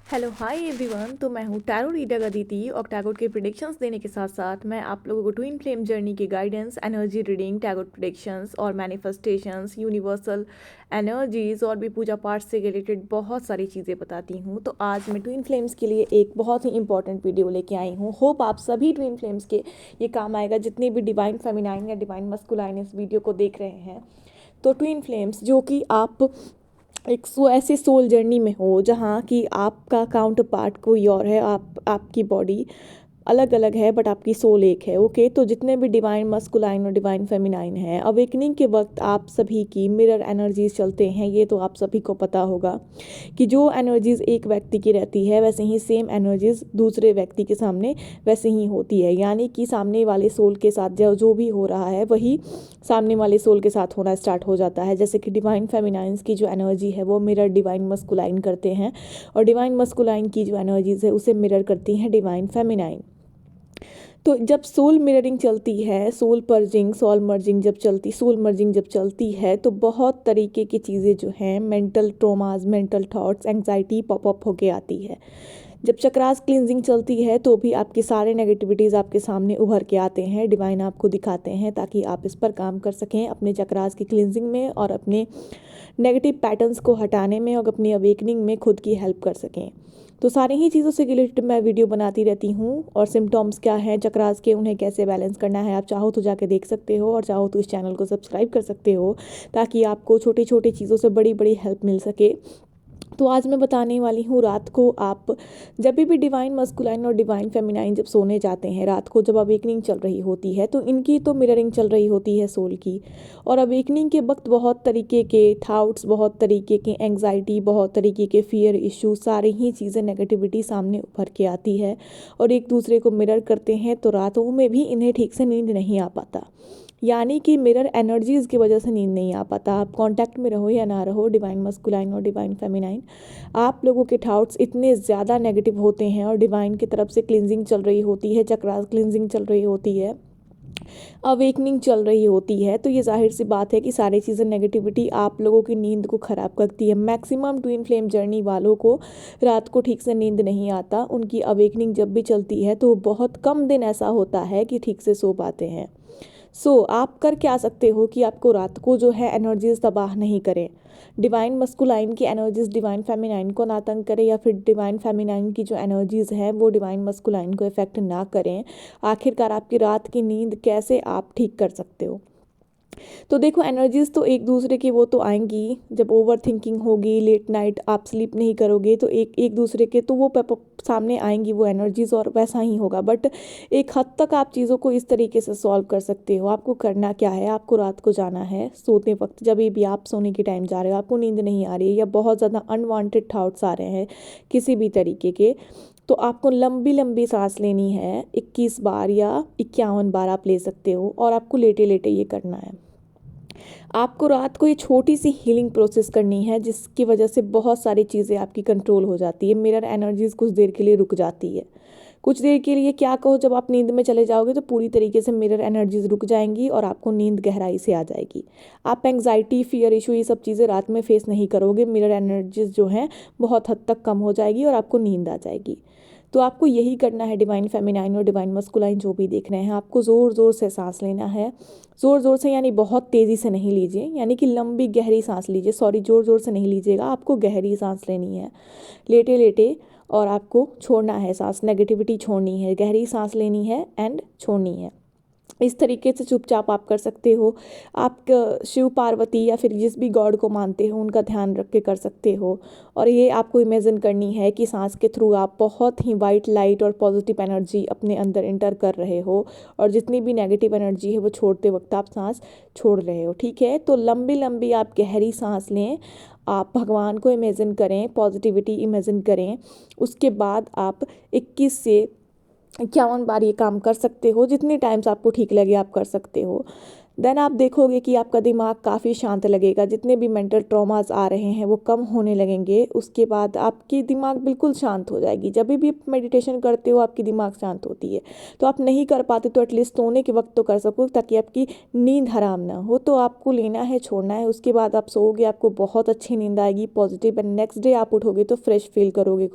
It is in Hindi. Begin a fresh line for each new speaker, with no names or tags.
Hello hi everyone. तो मैं हूँ टैरो रीडर अदिति और टैरोट के प्रिडिक्शंस देने के साथ साथ मैं आप लोगों को ट्विन फ्लेम जर्नी की guidance, energy reading, tarot predictions और मैनिफेस्टेशंस, यूनिवर्सल एनर्जीज और भी पूजा पाठ से रिलेटेड बहुत सारी चीज़ें बताती हूँ। तो आज मैं ट्विन फ्लेम्स के लिए एक बहुत ही इंपॉर्टेंट वीडियो लेके आई हूँ। होप आप सभी ट्विन फ्लेम्स के ये काम आएगा जितने भी डिवाइन फेमिनाइन या डिवाइन मस्कुलाइन इस वीडियो को देख रहे हैं। तो ट्विन फ्लेम्स जो कि आप एक ऐसे सोल जर्नी में हो जहाँ कि आपका काउंटर पार्ट कोई और है, आपकी बॉडी अलग अलग है बट आपकी सोल एक है। ओके, तो जितने भी डिवाइन मस्कुलाइन और डिवाइन फेमिनाइन हैं, अवेकनिंग के वक्त आप सभी की मिरर एनर्जीज चलते हैं। ये तो आप सभी को पता होगा कि जो एनर्जीज एक व्यक्ति की रहती है वैसे ही सेम एनर्जीज दूसरे व्यक्ति के सामने वैसे ही होती है। यानी कि सामने वाले सोल के साथ जो भी हो रहा है वही सामने वाले सोल के साथ होना स्टार्ट हो जाता है। जैसे कि डिवाइन फेमिनाइंस की जो एनर्जी है वो मिरर डिवाइन मस्कुलाइन करते हैं और डिवाइन मस्कुलाइन की जो एनर्जीज है उसे मिरर करती हैं डिवाइन फेमिनाइन। तो जब सोल मिररिंग चलती है, सोल मर्जिंग जब चलती है तो बहुत तरीके की चीज़ें जो हैं, mental traumas, mental thoughts, anxiety pop up होके आती है। जब चक्रास क्लिनजिंग चलती है तो भी आपके सारे नेगेटिविटीज़ आपके सामने उभर के आते हैं, डिवाइन आपको दिखाते हैं ताकि आप इस पर काम कर सकें अपने चक्रास की क्लिनजिंग में और अपने नेगेटिव पैटर्न्स को हटाने में और अपनी अवेकनिंग में खुद की हेल्प कर सकें। तो सारी ही चीज़ों से रिलेटेड मैं वीडियो बनाती रहती हूँ और सिम्टम्स क्या हैं चक्रास के, उन्हें कैसे बैलेंस करना है, आप चाहो तो जाके देख सकते हो और चाहो तो इस चैनल को सब्सक्राइब कर सकते हो ताकि आपको छोटी छोटी चीज़ों से बड़ी बड़ी हेल्प मिल सके। तो आज मैं बताने वाली हूँ, रात को आप जब भी डिवाइन मस्कुलाइन और डिवाइन फेमिनाइन जब सोने जाते हैं, रात को जब अवेकनिंग चल रही होती है तो इनकी तो मिररिंग चल रही होती है सोल की। और अवेकनिंग के वक्त बहुत तरीके के थाट्स, बहुत तरीके की एंग्जाइटी, बहुत तरीके के फियर इशू, सारी ही चीज़ें नेगेटिविटी सामने उभर के आती है और एक दूसरे को मिरर करते हैं। तो रातों में भी इन्हें ठीक से नींद नहीं आ पाता, यानी कि मिरर एनर्जीज़ की वजह से नींद नहीं आ पाता। आप कांटेक्ट में रहो या ना रहो डिवाइन मस्कुलाइन और डिवाइन फेमिनाइन, आप लोगों के थाट्स इतने ज़्यादा नेगेटिव होते हैं और डिवाइन की तरफ से क्लिनजिंग चल रही होती है, चक्रास क्लिनजिंग चल रही होती है, अवेकनिंग चल रही होती है। तो ये जाहिर सी बात है कि सारी चीज़ें नेगेटिविटी आप लोगों की नींद को ख़राब करती है। मैक्सिमम ट्विन फ्लेम जर्नी वालों को रात को ठीक से नींद नहीं आता। उनकी अवेकनिंग जब भी चलती है तो बहुत कम दिन ऐसा होता है कि ठीक से सो पाते हैं। आप कर क्या सकते हो कि आपको रात को जो है एनर्जीज तबाह नहीं करें, डिवाइन मस्कुलाइन की एनर्जीज डिवाइन फेमिनाइन को ना तंग करें या फिर डिवाइन फेमिनाइन की जो एनर्जीज है वो डिवाइन मस्कुलाइन को इफेक्ट ना करें। आखिरकार आपकी रात की नींद कैसे आप ठीक कर सकते हो? तो देखो, एनर्जीज तो एक दूसरे की वो तो आएंगी। जब ओवर थिंकिंग होगी, लेट नाइट आप स्लीप नहीं करोगे तो एक एक दूसरे के तो वो सामने आएंगी वो एनर्जीज और वैसा ही होगा। बट एक हद तक आप चीज़ों को इस तरीके से सॉल्व कर सकते हो। आपको करना क्या है, आपको रात को जाना है सोते वक्त, जब भी आप सोने के टाइम जा रहे हो, आपको नींद नहीं आ रही है या बहुत ज़्यादा अनवांटेड थाट्स आ रहे हैं किसी भी तरीके के, तो आपको लंबी लंबी सांस लेनी है। 21 बार या 51 बार आप ले सकते हो और आपको लेटे लेटे ये करना है। आपको रात को ये छोटी सी हीलिंग प्रोसेस करनी है जिसकी वजह से बहुत सारी चीज़ें आपकी कंट्रोल हो जाती है। मिरर एनर्जीज कुछ देर के लिए रुक जाती है, कुछ देर के लिए क्या कहो, जब आप नींद में चले जाओगे तो पूरी तरीके से मिरर एनर्जीज रुक जाएंगी और आपको नींद गहराई से आ जाएगी। आप एंग्जाइटी, फियर इशू, ये सब चीज़ें रात में फेस नहीं करोगे। मिरर एनर्जीज जो हैं बहुत हद तक कम हो जाएगी और आपको नींद आ जाएगी। तो आपको यही करना है। डिवाइन फेमिनाइन और डिवाइन मस्कुलाइन जो भी देख रहे हैं, आपको ज़ोर ज़ोर से सांस लेना है। ज़ोर ज़ोर से यानी बहुत तेज़ी से नहीं लीजिए, यानी कि लंबी गहरी सांस लीजिए। सॉरी, ज़ोर ज़ोर से नहीं लीजिएगा, आपको गहरी सांस लेनी है लेटे लेटे और आपको छोड़ना है सांस, नेगेटिविटी छोड़नी है, गहरी सांस लेनी है एंड छोड़नी है। इस तरीके से चुपचाप आप कर सकते हो। आप शिव पार्वती या फिर जिस भी गॉड को मानते हो उनका ध्यान रख के कर सकते हो। और ये आपको इमेजिन करनी है कि सांस के थ्रू आप बहुत ही वाइट लाइट और पॉजिटिव एनर्जी अपने अंदर इंटर कर रहे हो और जितनी भी नेगेटिव एनर्जी है वो छोड़ते वक्त आप सांस छोड़ रहे हो। ठीक है, तो लंबी लंबी आप गहरी सांस लें, आप भगवान को इमेजिन करें, पॉजिटिविटी इमेजिन करें। उसके बाद आप 21 से 51 बार ये काम कर सकते हो, जितनी टाइम्स आपको ठीक लगे आप कर सकते हो। देन आप देखोगे कि आपका दिमाग काफ़ी शांत लगेगा, जितने भी मेंटल ट्रॉमास आ रहे हैं वो कम होने लगेंगे। उसके बाद आपकी दिमाग बिल्कुल शांत हो जाएगी। जब भी मेडिटेशन करते हो आपकी दिमाग शांत होती है। तो आप नहीं कर पाते तो एटलीस्ट सोने के वक्त तो कर सको ताकि आपकी नींद हराम ना हो। तो आपको लेना है, छोड़ना है। उसके बाद आप सोओगे, आपको बहुत अच्छी नींद आएगी, पॉजिटिव, एंड नेक्स्ट डे आप उठोगे तो फ्रेश फील करोगे खुद